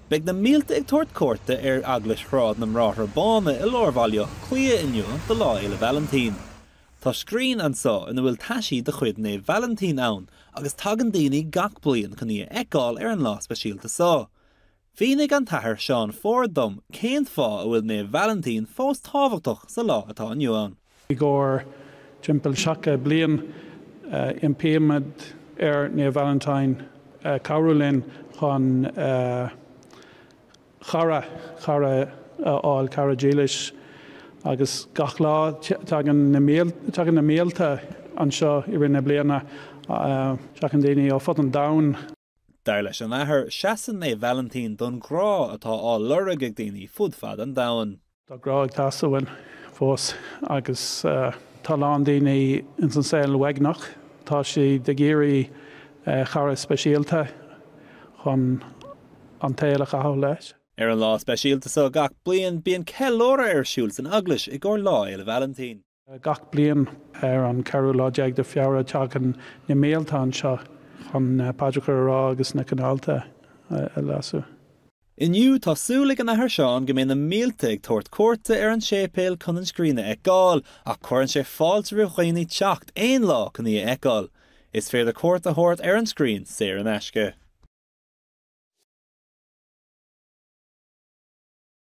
Beidh na mílte ag tuairt cuairte aglas shráid na mráithre bána I lormhaile Clia inniu de Lá Fhéile Vailintín. Tá scrín anseo ina bhfuil taisí de chuid na Vailintín ann agus tagann daoine gach bliain chun í eicáil an lá speisialta seo. Bhínig an tathair Seán dom céint fá a bhfuil na Vailintín fós tábhachtach sa lá atá inniu ann. I gcóir timpil seacha bliain impéimid na Vailintín cabhrúlinn chun Chara áil cara dílis agus gach lá tagan na mílte anseo I rinne bliana seachan daoine ó fud an domhan. Dar leis an athair seasan na Vailintín don grá atá á lorg ag daoine fud fad an domhan. Tá grá ag tasamhain fós agus tá lán daoine in san scéal wegnach tá sí de géirí chara speisialta chun an téile a leis. An lá speisialta seo gach bliain bíonn ceolóra siúil san aglas I gcóir Lá Fhéile Vailintín. Gach bliain an ceú lá deag de feabhra teagan na mílte anseo chun páideachar rá agus na canálta a lasú. Inniu tá súlaigh an athair Seán go mbeadh na mílte ag tuairt cuairte an sépéal chun an scríne eicáil ach chuireann sé fáilte riú chuoine teacht aon lá chun í eicáil. Is féidir cuairt a thabhairt an scrín sé an aisce.